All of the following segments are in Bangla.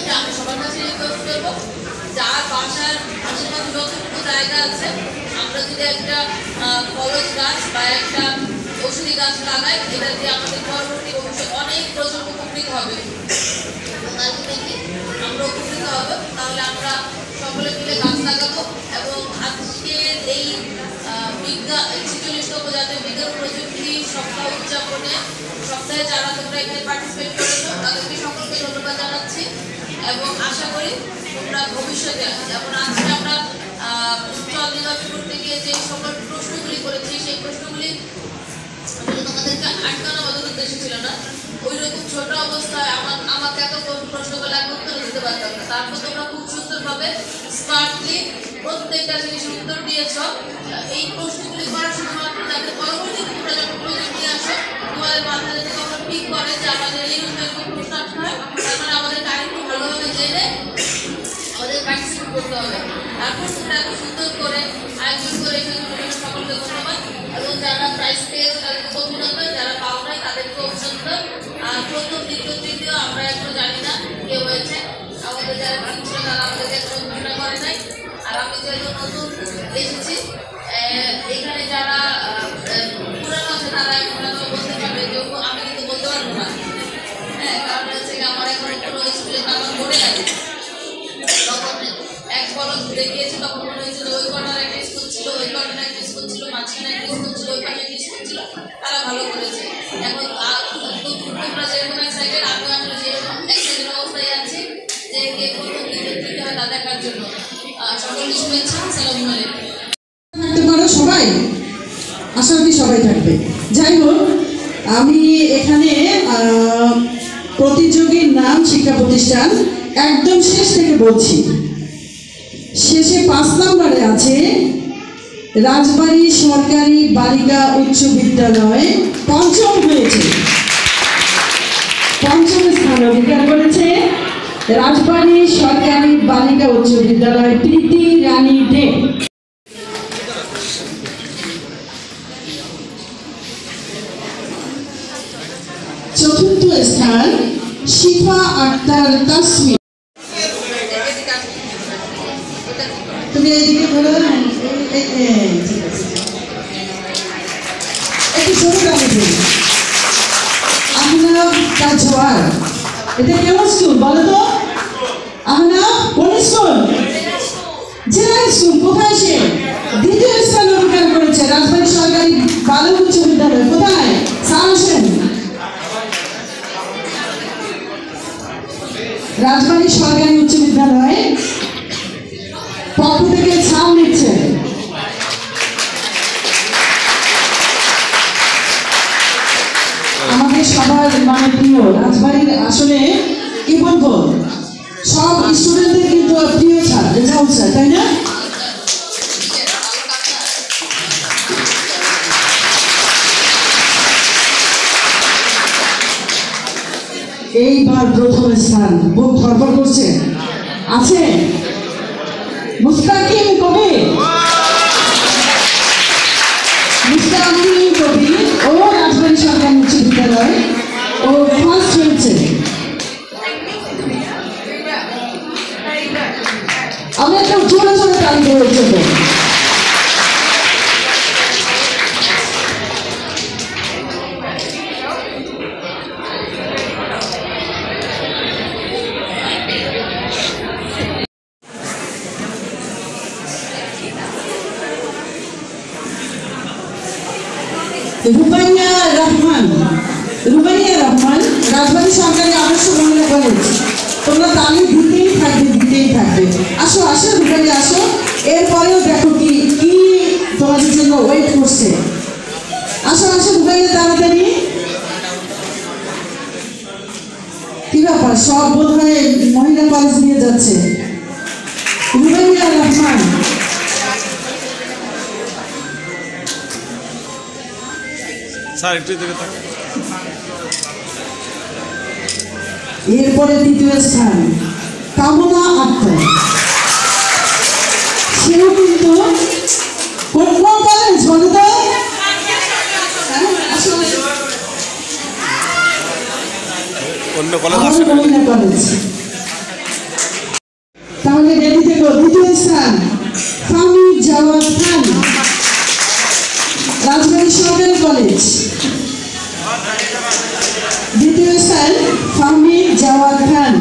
ক্ষেত্রে আমি সবার কাছে রিকোয়েস্ট করবো, যার বাসার আশেপাশে যতটুকু জায়গা আছে আমরা যদি একটা ফলজ গাছ বা একটা ঔষধি গাছ লাগাই, এটা দিয়ে আমাদের পরবর্তী ভবিষ্যৎ অনেক প্রজন্ম উপকৃত হবে এবং আলটিমেটলি আমরা উপকৃত হবো। তাহলে আমরা সকলে মিলে গাছ লাগাবো এবং আজকের এই 46তম জাতীয় বিজ্ঞান প্রযুক্তি সপ্তাহ উদযাপনে সপ্তাহে যারা তোমরা এখানে পার্টিসিপেট করেছো তাদেরকে সকলকে ধন্যবাদ জানাচ্ছি এবং আশা করি তোমরা ভবিষ্যতে, যেমন আজকে আমরা উজ্জ্বল নির্বাচন করতে গিয়ে যে সকল প্রশ্নগুলি করেছি সেই প্রশ্নগুলি তোমাদেরকে আটকানো মতো উদ্দেশ্য ছিল না। ওই রকম ছোট অবস্থায় আমাকে এত প্রশ্ন করলে আমি উত্তর দিতে পারতাম না। তারপর তোমরা খুব সুন্দরভাবে স্মার্টলি প্রত্যেকটা জিনিসের উত্তর দিয়েছ। এই প্রশ্নগুলি করার শুধুমাত্র যাতে পরবর্তী তোমরা যখন প্রজেক্ট নিয়ে আসো তোমাদের মাথায় যাতে তোমরা ঠিক করে যে আমাদের এই রকমের প্রশ্ন আসতে হয়, তার মানে আমাদের আরেকটু ভালোভাবে জেনে আমাদের পার্টিসিপেট করতে হবে। তারপর তোমরা এত সুন্দর করে আয়োজন করে সকলকে ধন্যবাদ এবং যারা প্রাইজ পেয়েছে তাদেরকে অভিনন্দন, যারা পাও নাই তাদেরকে অভিনন্দন। আর প্রথম দ্বিতীয় তৃতীয় আমরা এখনো জানি না কে হয়েছে, আমাদের যারা টিম ছিল তারা আমাদেরকে এখনো ঘোষণা করে নাই। আর আমি যেহেতু নতুন এসেছি এখানে, যারা পুরানো আছে তারা এখন বলতে পারবে, যেহেতু আমি কিন্তু বলতে পারবো না। হ্যাঁ, কারণ হচ্ছে আমার এখন কোনো স্কুলে আমার মনে আছে তখন এক বলক দেখিয়েছে, তখন মনে হয়েছিল ওই কর্নার একটা স্কুল ছিল, ওই কর্নার একটা স্কুল ছিল, মাঝখানে একটা স্কুল ছিল, ওই পাশে একটা স্কুল ছিল, তারা ভালো করেছে। এখন তোমরা যেরকম এক্সাইটেড, আমিও আসলে সেরকম এক্সাইটেড অবস্থায় আছি যে কে প্রথম দিতে হয় তা দেখার জন্য। সকলকে শুভেচ্ছা, আসসালামু আলাইকুম। থাকতে পারো সবাই, আশা করি সবাই থাকবে। যাই হোক, আমি এখানে প্রতিযোগীর নাম শিক্ষা প্রতিষ্ঠান একদম শেষ থেকে বলছি। শেষে 5 নম্বরে আছে রাজবাড়ী সরকারি বালিকা উচ্চ বিদ্যালয়, পঞ্চম হয়েছে, পঞ্চম স্থান অধিকার করেছে রাজবাড়ী সরকারি বালিকা উচ্চ বিদ্যালয় প্রীতি রানী দে। চতুর্থ স্থান শিফা আক্তার তাসমিন। তুমি এইদিকে বলো, একটু ছোট গাড়ি। আহনাফ কাজওয়ার, এটা কেমন স্কুল বলো তো? আহনাফ কোন স্কুল? জেলা স্কুল। কোথায় সে? দ্বিতীয় স্থান অধিকার করেছে রাজবাড়ী সরকারি বালিকা উচ্চ বিদ্যালয়। কোথায়? সাহসেন রাজবাড়ী সরকারি উচ্চ বিদ্যালয় পক্ষ থেকে ছাপ নিচ্ছে। আমাদের সবার মানে প্রিয় রাজবাড়ির, আসলে কি বলবো, সব স্টুডেন্টদের কিন্তু প্রিয় স্যার, রেজাউল স্যার, তাই না? এইবার প্রথম স্থান, বুক ধরপড় করছে, আছে মুস্তাকিম কবি। মুস্তাকিম কবি ও রাজবাড়ী সরকারি উচ্চ বিদ্যালয় ও ফার্স্ট হয়েছে। আমি একটা জোরে জোরে তালি দেওয়ার জন্য। রুবাইয়া রহমান, রুবাইয়া রহমান, রাজবাড়ী সরকারি আদর্শ মহিলা কলেজ। তোমরা তালি দিতেই থাকবে, দিতেই থাকবে। আসো আসো রুবাইয়া আসো। এরপরেও দেখো কি কি তোমাদের জন্য ওয়েট করছে। আসো আসো রুবাইয়া, তাড়াতাড়ি। কি ব্যাপার, সব বোধ হয় মহিলা কলেজ নিয়ে যাচ্ছে। রুবাইয়া রহমান, এরপরে তৃতীয় স্থান কামনা আক্তার, সেও কিন্তু কোন কলেজ বলো তো? অন্য কলেজ। তাহলে রেডি থেকো। দ্বিতীয় স্থান ফাহমি জাওয়াদ খান, রাজবাড়ী সরকারি কলেজ। দ্বিতীয় স্থান ফাহমি জাওয়াদ খান।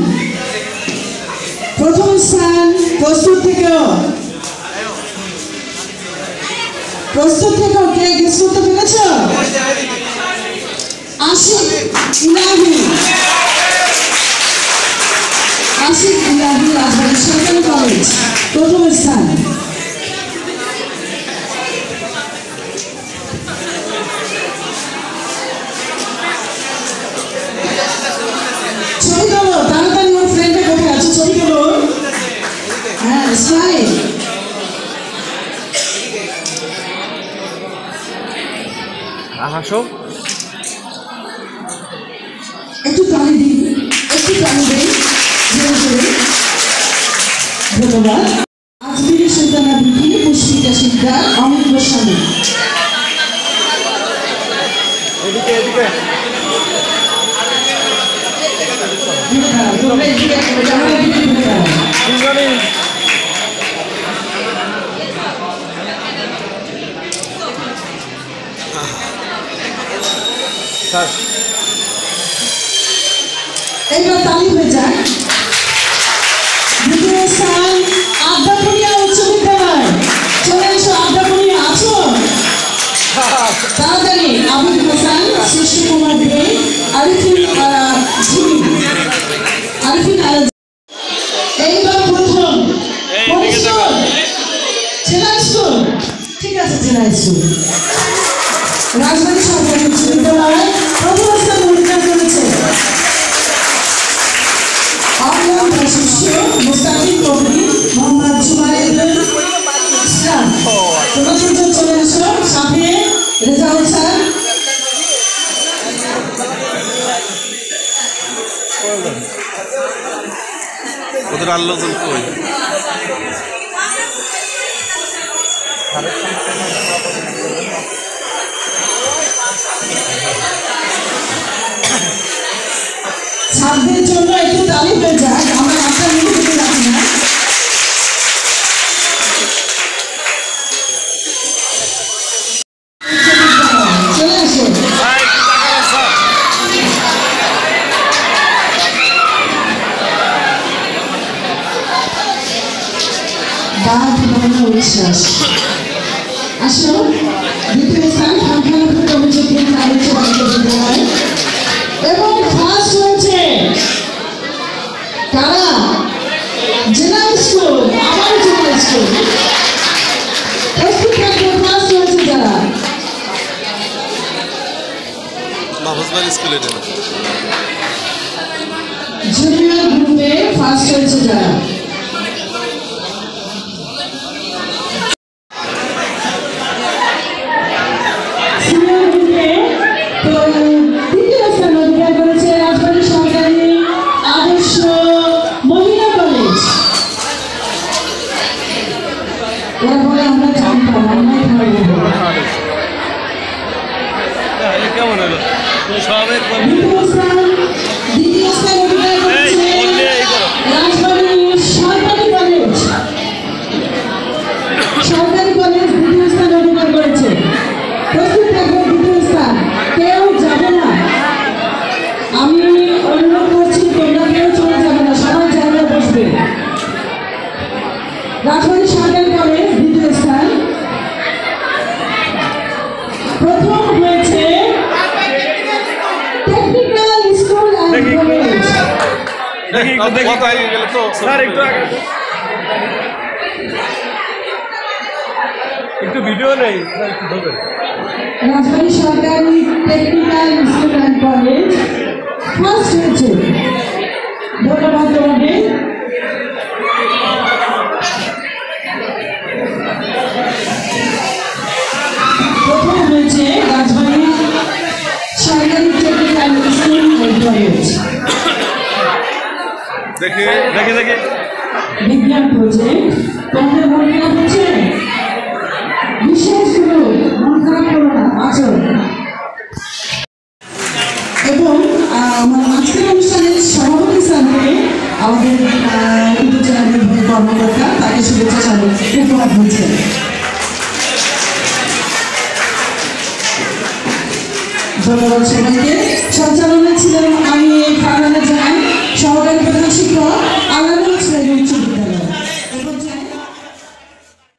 প্রথম স্থান প্রস্তুত থেকো, প্রস্তুত থেকো। কে গেস করতে পেরেছ? আশিক ইলাহি, আশিক ইলাহি, রাজবাড়ী সরকারি কলেজ, প্রথম স্থান। ছবি তোলো তাড়াতাড়ি, ওর ফ্রেন্ডে কোথায় আছে? ছবি তোলো। হ্যাঁ, স্মাইল। হাসো, একটু টানি দিন, একটু টানি দিন। ধন্যবাদ। আজমিরি সুলতানা বিপি, পুষ্পিতা শিকদার, অমিত গোস্বামী। এদিকে এদিকে। এইবার তালি হয়ে যায়। দ্বিতীয় স্থান আদ্যাপুরিয়া উচ্চ বিদ্যালয়। চলে এসো, আদ্যাপুরিয়া আছো? তাড়াতাড়ি। আবুল হাসান, সৃষ্টি কুমার দে, আরিফিন এইবার প্রথম জেলা স্কুল। ঠিক আছে, জেলা স্কুল রাজবাড়ী সরকারি উচ্চ বিদ্যালয় প্রথম স্থান অধিকার করেছে। অমলান শিষ্য মুস্তাকিম কবির, মোহাম্মদ জুবাইর ইসলাম। তোমরা তিনজন চলে আসো। সাথে রেজাউল স্যার। ওদের আল্লাহজন কই? ছাত্রদের জন্য একটু তালি হয়ে যায়। আমরা একটা মিনিট দিতে রাখি না। চলে আসো। বিশ্বাস আসো। দ্বিতীয় স্থান খানখানাপুর কমিটির বিদ্যালয় এবং ফার্স্ট হয়েছে কারা? জেলা স্কুল। আবার জেলা স্কুল। প্রস্তুত থাকবে। ফার্স্ট হয়েছে যারা মাহফুজবাড়ি স্কুলে জুনিয়র গ্রুপে ফার্স্ট হয়েছে যারা। কেমন হলো? সবের দ্বিতীয় স্থান অধিকার করেছে রাজবাড়ী সরকারি কলেজ। সরকারি কলেজ দ্বিতীয় স্থান অধিকার করেছে। প্রস্তুত থাকবে। দ্বিতীয় স্থান কেউ যাবে না। আমি অনুরোধ করছি, তোমরা কেউ চলে যাবে না, সবাই জায়গায় বসবে। রাজবাড়ী সরকারি কলেজ দ্বিতীয় স্থান। প্রথম হয়েছে টেকনিক্যাল স্কুল অ্যান্ড কলেজ। একটু ভিডিও নেই, একটু ধরবে। রাজবাড়ী সরকারি technical school and college first হয়েছে। ধন্যবাদ তোমাদের। প্রথম হয়েছে রাজবাড়ী সরকারি টেকনিক্যাল স্কুল অ্যান্ড কলেজ। দেখে দেখে দেখে বিজ্ঞান প্রজেক্ট। তোমাদের মন খারাপ হচ্ছে? বিশেষ গুলো মন খারাপ করো না, আছো। এবং আজকের অনুষ্ঠানের সভাপতি স্যারকে আমাদের কর্মকর্তা তাকে শুভেচ্ছা স্বাগত উপহার দিচ্ছেন। ধন্যবাদ সবাইকে। সঞ্চালনায় ছিলেন আমি ফারহানা জাহান।